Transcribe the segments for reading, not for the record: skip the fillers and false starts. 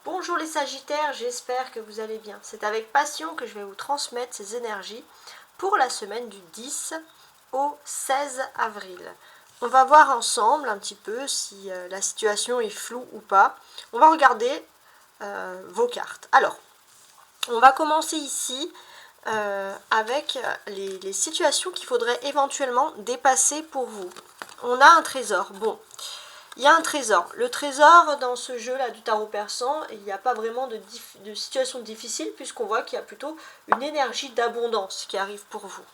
Bonjour les Sagittaires, j'espère que vous allez bien. C'est avec passion que je vais vous transmettre ces énergies pour la semaine du 10 au 16 avril. On va voir ensemble un petit peu si la situation est floue ou pas. On va regarder vos cartes. Alors, on va commencer ici avec les situations qu'il faudrait éventuellement dépasser pour vous. On a un trésor. Bon, il y a un trésor. Le trésor, dans ce jeu-là du tarot persan, il n'y a pas vraiment de situation difficile, puisqu'on voit qu'il y a plutôt une énergie d'abondance qui arrive pour vous.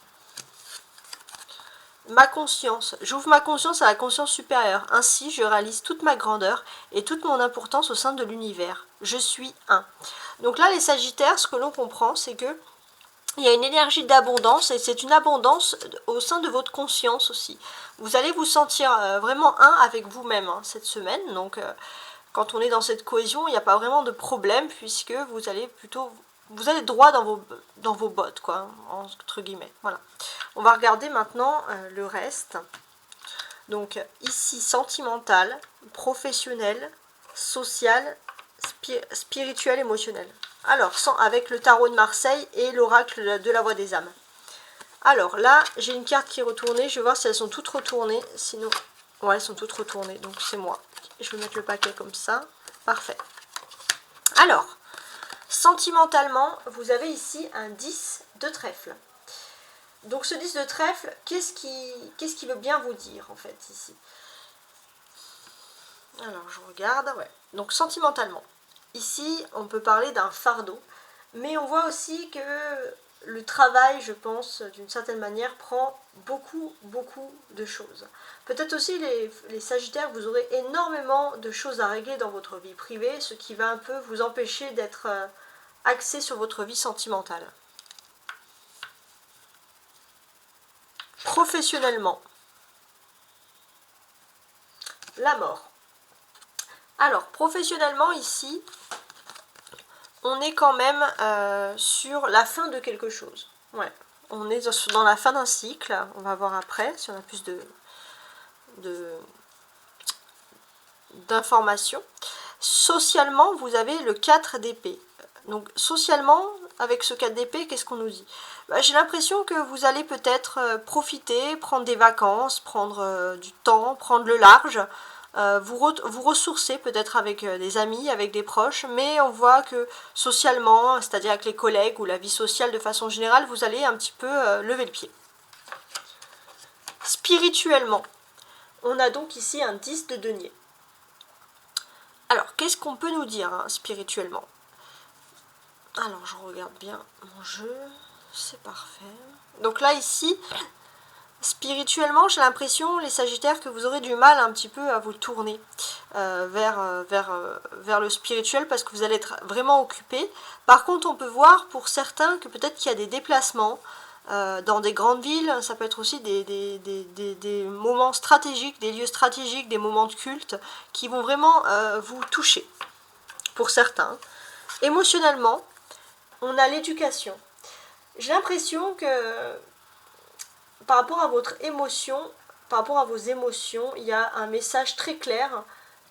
Ma conscience. J'ouvre ma conscience à la conscience supérieure. Ainsi, je réalise toute ma grandeur et toute mon importance au sein de l'univers. Je suis un. Donc là, les Sagittaires, ce que l'on comprend, c'est que il y a une énergie d'abondance et c'est une abondance au sein de votre conscience aussi. Vous allez vous sentir vraiment un avec vous-même cette semaine. Donc quand on est dans cette cohésion, il n'y a pas vraiment de problème puisque vous allez droit dans vos bottes, quoi, entre guillemets. Voilà. On va regarder maintenant le reste. Donc ici, sentimental, professionnel, social, spirituel, émotionnel. Alors, avec le tarot de Marseille et l'oracle de la voix des âmes. Alors, là, j'ai une carte qui est retournée. Je vais voir si elles sont toutes retournées. Sinon, ouais, elles sont toutes retournées. Donc, c'est moi. Je vais mettre le paquet comme ça. Parfait. Alors, sentimentalement, vous avez ici un 10 de trèfle. Donc, ce 10 de trèfle, qu'est-ce qui veut bien vous dire, en fait, ici? Alors, je regarde. Ouais. Donc, sentimentalement. Ici, on peut parler d'un fardeau, mais on voit aussi que le travail, je pense, d'une certaine manière, prend beaucoup de choses. Peut-être aussi, les Sagittaires, vous aurez énormément de choses à régler dans votre vie privée, ce qui va un peu vous empêcher d'être axé sur votre vie sentimentale. Professionnellement, la mort. Alors, professionnellement, ici, on est quand même sur la fin de quelque chose. Ouais. On est dans la fin d'un cycle. On va voir après si on a plus d'informations. Socialement, vous avez le 4 d'épée. Donc, socialement, avec ce 4 d'épée, qu'est-ce qu'on nous dit? J'ai l'impression que vous allez peut-être profiter, prendre des vacances, prendre du temps, prendre le large. Vous ressourcer peut-être avec des amis, avec des proches, mais on voit que socialement, c'est-à-dire avec les collègues ou la vie sociale de façon générale, vous allez un petit peu lever le pied. Spirituellement, on a donc ici un 10 de denier. Alors, qu'est-ce qu'on peut nous dire spirituellement? Alors, je regarde bien mon jeu, c'est parfait. Donc là, ici, spirituellement, j'ai l'impression, les Sagittaires, que vous aurez du mal un petit peu à vous tourner vers le spirituel parce que vous allez être vraiment occupé. Par contre, on peut voir pour certains que peut-être qu'il y a des déplacements dans des grandes villes. Ça peut être aussi des moments stratégiques, des lieux stratégiques, des moments de culte qui vont vraiment vous toucher pour certains. Émotionnellement, on a l'éducation. J'ai l'impression que par rapport à votre émotion, par rapport à vos émotions, il y a un message très clair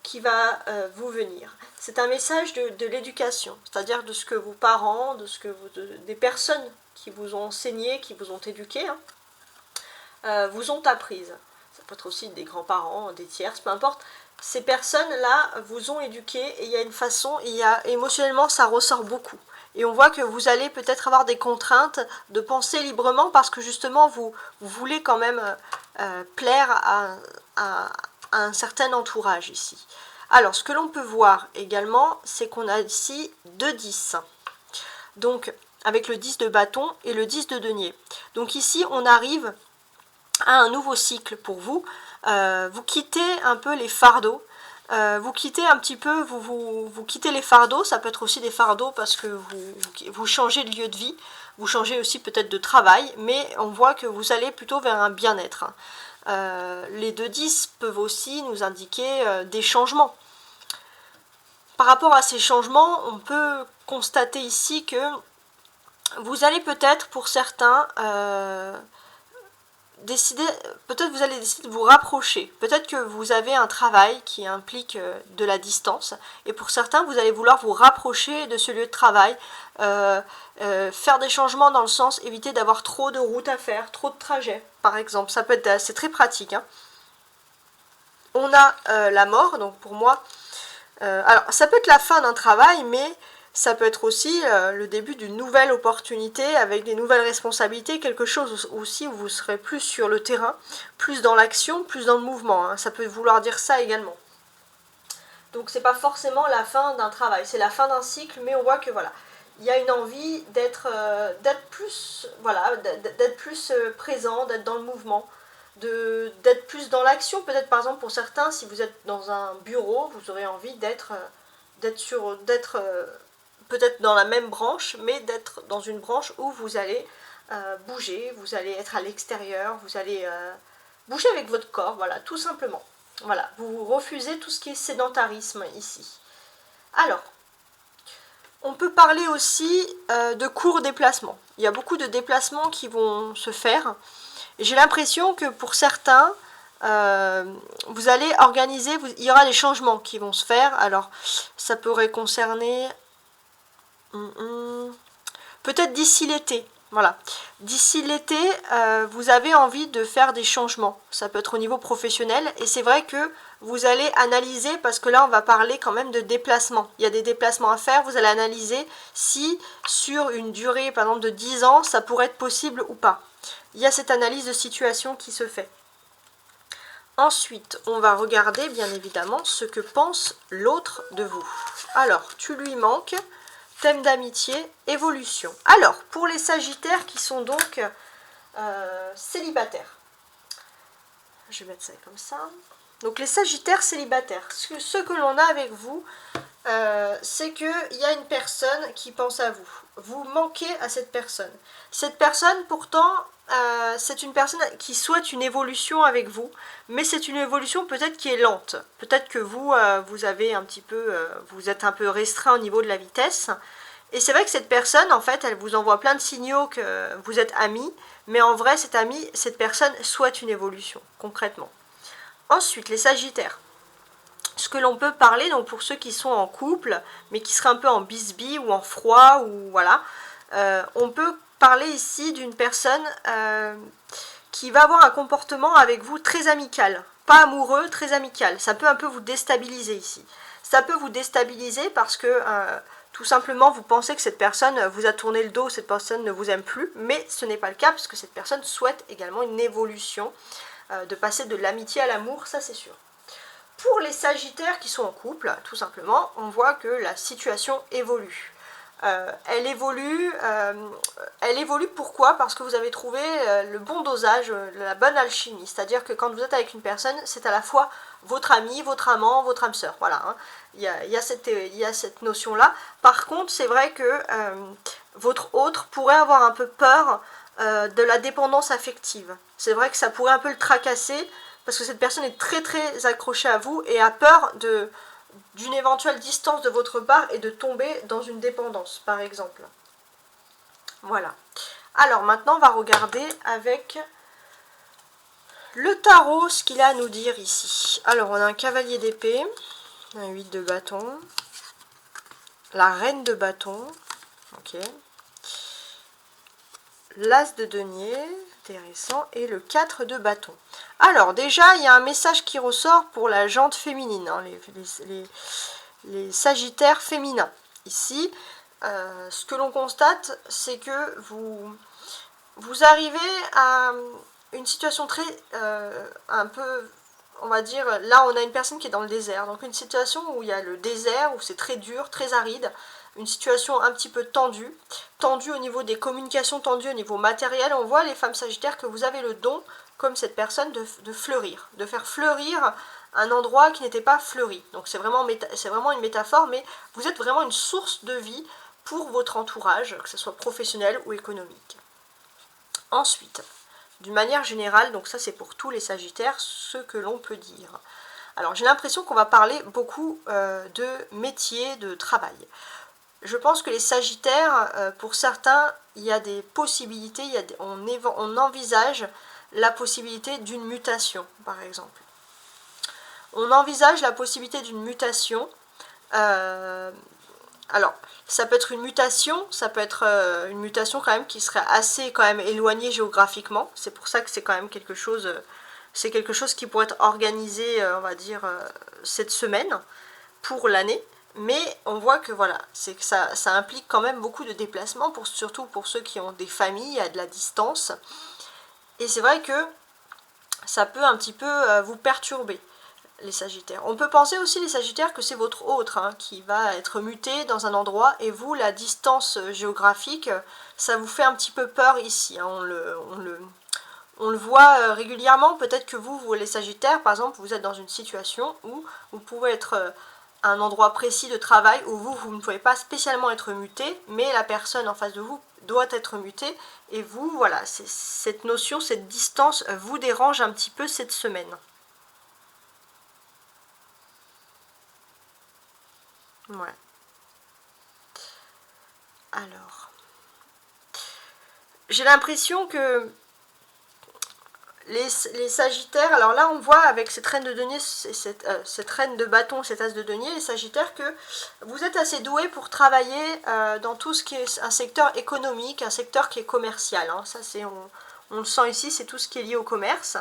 qui va vous venir. C'est un message de l'éducation, c'est-à-dire de ce que vos parents, des personnes qui vous ont enseigné, qui vous ont éduqué, vous ont apprises. Ça peut être aussi des grands-parents, des tierces, peu importe. Ces personnes-là vous ont éduqué et il y a une façon, émotionnellement ça ressort beaucoup. Et on voit que vous allez peut-être avoir des contraintes de penser librement parce que justement vous voulez quand même plaire à un certain entourage ici. Alors ce que l'on peut voir également, c'est qu'on a ici 2 10. Donc avec le 10 de bâton et le 10 de denier. Donc ici on arrive à un nouveau cycle pour vous. Vous quittez un peu les fardeaux. Vous quittez un petit peu, vous quittez les fardeaux, ça peut être aussi des fardeaux parce que vous changez de lieu de vie, vous changez aussi peut-être de travail, mais on voit que vous allez plutôt vers un bien-être. Les 2-10 peuvent aussi nous indiquer des changements. Par rapport à ces changements, on peut constater ici que vous allez peut-être pour certains peut-être vous allez décider de vous rapprocher. Peut-être que vous avez un travail qui implique de la distance. Et pour certains, vous allez vouloir vous rapprocher de ce lieu de travail. Faire des changements dans le sens éviter d'avoir trop de routes à faire, trop de trajets, par exemple. Ça peut être, c'est très pratique. Hein. On a la mort, donc pour moi, alors ça peut être la fin d'un travail, mais ça peut être aussi le début d'une nouvelle opportunité avec des nouvelles responsabilités, quelque chose aussi où vous serez plus sur le terrain, plus dans l'action, plus dans le mouvement. Hein. Ça peut vouloir dire ça également. Donc c'est pas forcément la fin d'un travail, c'est la fin d'un cycle, mais on voit que voilà, il y a une envie d'être plus, voilà, d'être plus présent, d'être dans le mouvement, d'être plus dans l'action. Peut-être par exemple pour certains, si vous êtes dans un bureau, vous aurez envie d'être peut-être dans la même branche, mais d'être dans une branche où vous allez bouger, vous allez être à l'extérieur, vous allez bouger avec votre corps, voilà, tout simplement. Voilà, vous refusez tout ce qui est sédentarisme ici. Alors, on peut parler aussi de courts déplacements. Il y a beaucoup de déplacements qui vont se faire. J'ai l'impression que pour certains, vous allez organiser, il y aura des changements qui vont se faire. Alors, ça pourrait concerner peut-être d'ici l'été. Voilà. D'ici l'été, vous avez envie de faire des changements. Ça peut être au niveau professionnel. Et c'est vrai que vous allez analyser, parce que là, on va parler quand même de déplacement. Il y a des déplacements à faire. Vous allez analyser si, sur une durée, par exemple, de 10 ans, ça pourrait être possible ou pas. Il y a cette analyse de situation qui se fait. Ensuite, on va regarder, bien évidemment, ce que pense l'autre de vous. Alors, tu lui manques... Thème d'amitié, évolution. Alors, pour les Sagittaires qui sont donc célibataires. Je vais mettre ça comme ça. Donc, les Sagittaires célibataires. Ce que l'on a avec vous, c'est qu'il y a une personne qui pense à vous. Vous manquez à cette personne. Cette personne, pourtant, c'est une personne qui souhaite une évolution avec vous, mais c'est une évolution peut-être qui est lente. Peut-être que vous, vous avez un petit peu, vous êtes un peu restreint au niveau de la vitesse. Et c'est vrai que cette personne, en fait, elle vous envoie plein de signaux que vous êtes amis, mais en vrai, cette personne souhaite une évolution, concrètement. Ensuite, les Sagittaires. Ce que l'on peut parler, donc pour ceux qui sont en couple, mais qui seraient un peu en bisbille ou en froid, ou voilà, on peut parler ici d'une personne qui va avoir un comportement avec vous très amical. Pas amoureux, très amical. Ça peut un peu vous déstabiliser ici. Ça peut vous déstabiliser parce que tout simplement vous pensez que cette personne vous a tourné le dos, cette personne ne vous aime plus, mais ce n'est pas le cas parce que cette personne souhaite également une évolution, de passer de l'amitié à l'amour, ça c'est sûr. Pour les Sagittaires qui sont en couple, tout simplement, on voit que la situation évolue. Elle évolue pourquoi? Parce que vous avez trouvé le bon dosage, la bonne alchimie. C'est-à-dire que quand vous êtes avec une personne, c'est à la fois votre ami, votre amant, votre âme sœur. Voilà, hein. Il y a cette notion-là. Par contre, c'est vrai que votre autre pourrait avoir un peu peur de la dépendance affective. C'est vrai que ça pourrait un peu le tracasser, parce que cette personne est très très accrochée à vous et a peur d'une éventuelle distance de votre part et de tomber dans une dépendance, par exemple. Voilà. Alors maintenant, on va regarder avec le tarot ce qu'il a à nous dire ici. Alors, on a un cavalier d'épée, un 8 de bâton, la reine de bâton, ok, l'as de denier, intéressant, et le 4 de bâton. Alors déjà, il y a un message qui ressort pour la jante féminine, hein, les Sagittaires féminins. Ici, ce que l'on constate, c'est que vous arrivez à une situation très, un peu, on va dire, là on a une personne qui est dans le désert, donc une situation où il y a le désert, où c'est très dur, très aride, une situation un petit peu tendue au niveau des communications, tendue au niveau matériel. On voit les femmes Sagittaires que vous avez le don, comme cette personne, de fleurir, de faire fleurir un endroit qui n'était pas fleuri. Donc c'est vraiment une métaphore, mais vous êtes vraiment une source de vie pour votre entourage, que ce soit professionnel ou économique. Ensuite, d'une manière générale, donc ça c'est pour tous les Sagittaires, ce que l'on peut dire. Alors j'ai l'impression qu'on va parler beaucoup de métier, de travail. Je pense que les Sagittaires, pour certains, il y a des possibilités, on envisage la possibilité d'une mutation, par exemple. On envisage la possibilité d'une mutation. Alors, ça peut être une mutation, ça peut être une mutation quand même qui serait assez quand même éloignée géographiquement. C'est pour ça que c'est quand même quelque chose, c'est quelque chose qui pourrait être organisé, on va dire, cette semaine pour l'année. Mais on voit que voilà, c'est que ça implique quand même beaucoup de déplacements, surtout pour ceux qui ont des familles à de la distance. Et c'est vrai que ça peut un petit peu vous perturber, les Sagittaires. On peut penser aussi, les Sagittaires, que c'est votre autre qui va être muté dans un endroit, et vous, la distance géographique, ça vous fait un petit peu peur ici. On le voit régulièrement. Peut-être que vous, les Sagittaires, par exemple, vous êtes dans une situation où vous pouvez être à un endroit précis de travail où vous ne pouvez pas spécialement être muté, mais la personne en face de vous doit être mutée, et vous, voilà, cette notion, cette distance vous dérange un petit peu cette semaine. Ouais. Alors, j'ai l'impression que les Sagittaires, alors là on voit avec cette reine de denier, cette reine de bâton, cette as de denier, les Sagittaires, que vous êtes assez doués pour travailler dans tout ce qui est un secteur économique, un secteur qui est commercial. Ça c'est, on le sent ici, c'est tout ce qui est lié au commerce.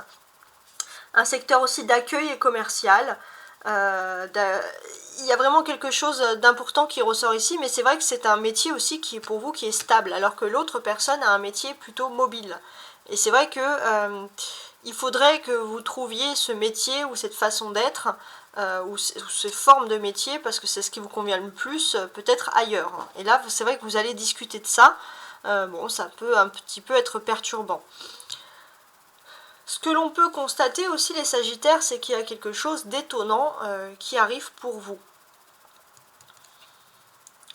Un secteur aussi d'accueil et commercial. Il y a vraiment quelque chose d'important qui ressort ici, mais c'est vrai que c'est un métier aussi qui est pour vous qui est stable, alors que l'autre personne a un métier plutôt mobile. Et c'est vrai que il faudrait que vous trouviez ce métier ou cette façon d'être, ou ces formes de métier, parce que c'est ce qui vous convient le plus, peut-être ailleurs. Et là, c'est vrai que vous allez discuter de ça. Bon, ça peut un petit peu être perturbant. Ce que l'on peut constater aussi, les Sagittaires, c'est qu'il y a quelque chose d'étonnant qui arrive pour vous.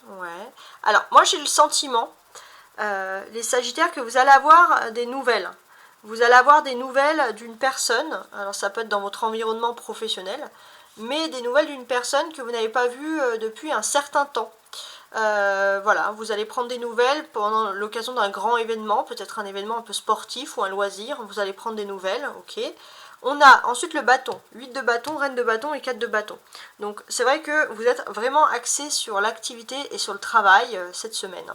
Ouais. Alors, moi j'ai le sentiment, les Sagittaires, que vous allez avoir des nouvelles. Vous allez avoir des nouvelles d'une personne, alors ça peut être dans votre environnement professionnel, mais des nouvelles d'une personne que vous n'avez pas vue depuis un certain temps. Voilà, vous allez prendre des nouvelles pendant l'occasion d'un grand événement, peut-être un événement un peu sportif ou un loisir, vous allez prendre des nouvelles, ok. On a ensuite le bâton, 8 de bâton, reine de bâton et 4 de bâton. Donc c'est vrai que vous êtes vraiment axé sur l'activité et sur le travail cette semaine.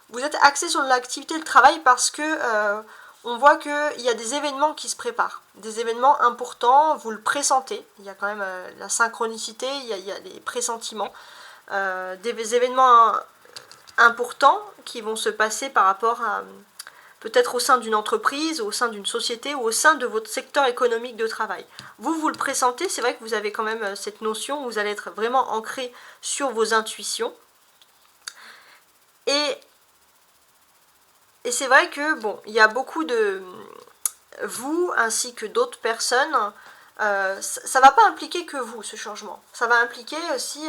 Vous êtes axé sur l'activité et le travail parce que on voit qu'il y a des événements qui se préparent, des événements importants, vous le pressentez, il y a quand même la synchronicité, il y a les pressentiments. Des événements importants qui vont se passer par rapport à peut-être au sein d'une entreprise, au sein d'une société ou au sein de votre secteur économique de travail. Vous le pressentez, c'est vrai que vous avez quand même cette notion où vous allez être vraiment ancré sur vos intuitions. Et c'est vrai que, bon, il y a beaucoup de vous ainsi que d'autres personnes. Ça ne va pas impliquer que vous, ce changement. Ça va impliquer aussi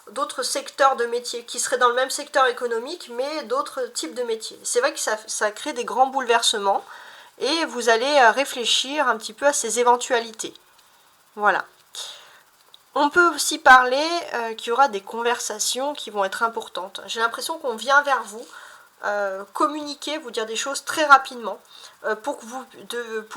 d'autres secteurs de métiers qui seraient dans le même secteur économique, mais d'autres types de métiers. C'est vrai que ça crée des grands bouleversements et vous allez réfléchir un petit peu à ces éventualités. Voilà. On peut aussi parler qu'il y aura des conversations qui vont être importantes. J'ai l'impression qu'on vient vers vous, communiquer, vous dire des choses très rapidement, pour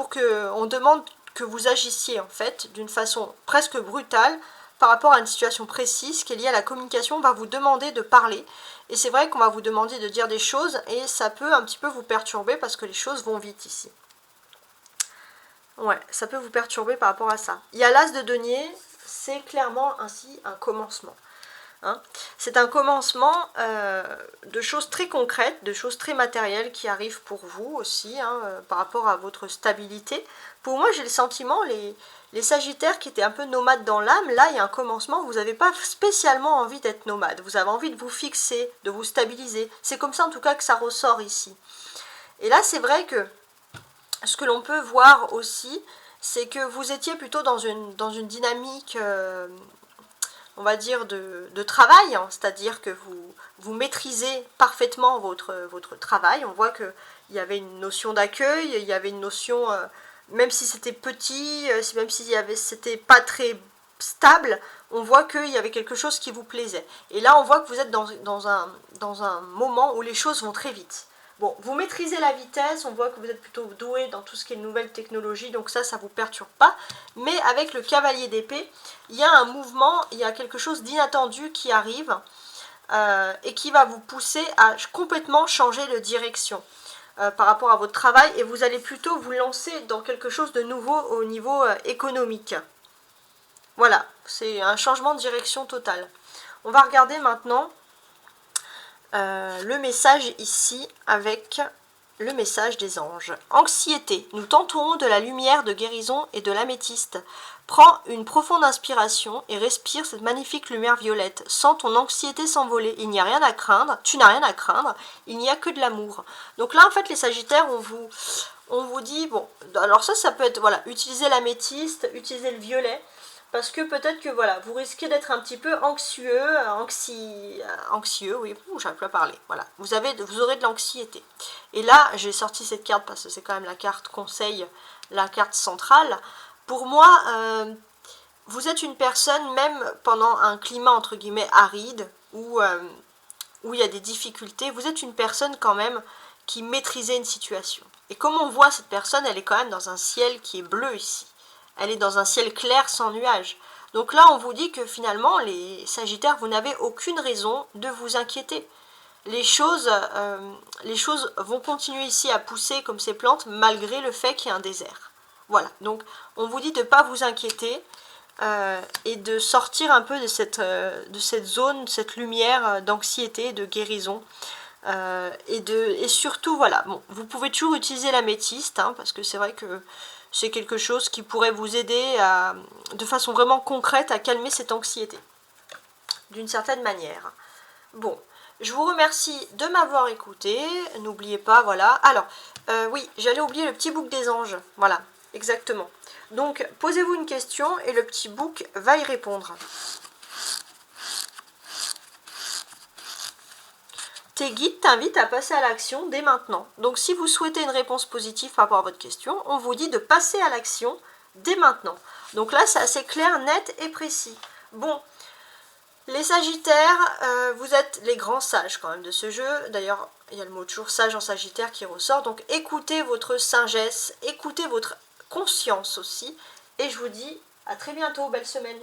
qu'on demande que vous agissiez en fait d'une façon presque brutale par rapport à une situation précise qui est liée à la communication. On va vous demander de parler, et c'est vrai qu'on va vous demander de dire des choses, et ça peut un petit peu vous perturber parce que les choses vont vite ici. Ouais, ça peut vous perturber par rapport à ça. Il y a l'as de denier, c'est clairement ainsi un commencement. C'est un commencement de choses très concrètes, de choses très matérielles qui arrivent pour vous aussi, par rapport à votre stabilité. Pour moi, j'ai le sentiment, les Sagittaires qui étaient un peu nomades dans l'âme, là, il y a un commencement où vous n'avez pas spécialement envie d'être nomade. Vous avez envie de vous fixer, de vous stabiliser. C'est comme ça, en tout cas, que ça ressort ici. Et là, c'est vrai que ce que l'on peut voir aussi, c'est que vous étiez plutôt dans une dynamique... on va dire de travail, c'est-à-dire que vous maîtrisez parfaitement votre travail. On voit qu'il y avait une notion d'accueil, il y avait une notion, même si c'était petit, même si c'était pas très stable, on voit qu'il y avait quelque chose qui vous plaisait. Et là, on voit que vous êtes dans un moment où les choses vont très vite. Bon, vous maîtrisez la vitesse, on voit que vous êtes plutôt doué dans tout ce qui est nouvelle technologie, donc ça vous perturbe pas. Mais avec le cavalier d'épée, il y a un mouvement, il y a quelque chose d'inattendu qui arrive et qui va vous pousser à complètement changer de direction par rapport à votre travail, et vous allez plutôt vous lancer dans quelque chose de nouveau au niveau économique. Voilà, c'est un changement de direction total. On va regarder maintenant le message ici avec le message des anges. Anxiété. Nous tenterons de la lumière de guérison et de l'améthyste. Prends une profonde inspiration et respire cette magnifique lumière violette. Sens ton anxiété s'envoler. Il n'y a rien à craindre. Tu n'as rien à craindre. Il n'y a que de l'amour. Donc là, en fait, les Sagittaires, on vous dit, bon, alors ça peut être, voilà, utiliser l'améthyste, utiliser le violet. Parce que peut-être que voilà, vous risquez d'être un petit peu anxieux, oui, j'arrive plus à parler, voilà, vous aurez de l'anxiété. Et là, j'ai sorti cette carte parce que c'est quand même la carte conseil, la carte centrale. Pour moi, vous êtes une personne, même pendant un climat entre guillemets aride, où il y a des difficultés, vous êtes une personne quand même qui maîtrisait une situation. Et comme on voit, cette personne, elle est quand même dans un ciel qui est bleu ici. Elle est dans un ciel clair sans nuages. Donc là, on vous dit que finalement, les Sagittaires, vous n'avez aucune raison de vous inquiéter. Les choses vont continuer ici à pousser comme ces plantes, malgré le fait qu'il y ait un désert. Voilà, donc on vous dit de ne pas vous inquiéter et de sortir un peu de cette zone, cette lumière d'anxiété, de guérison. Et surtout, voilà, bon, vous pouvez toujours utiliser l'améthyste, hein, parce que c'est vrai que c'est quelque chose qui pourrait vous aider de façon vraiment concrète à calmer cette anxiété, d'une certaine manière. Bon, je vous remercie de m'avoir écouté, n'oubliez pas, voilà. Alors, oui, j'allais oublier le petit bouc des anges, voilà, exactement. Donc, posez-vous une question et le petit bouc va y répondre. Tes guides t'invitent à passer à l'action dès maintenant. Donc si vous souhaitez une réponse positive par rapport à votre question, on vous dit de passer à l'action dès maintenant. Donc là, c'est assez clair, net et précis. Bon, les Sagittaires, vous êtes les grands sages quand même de ce jeu. D'ailleurs, il y a le mot toujours sage en Sagittaire qui ressort. Donc écoutez votre sagesse, écoutez votre conscience aussi. Et je vous dis à très bientôt, belle semaine.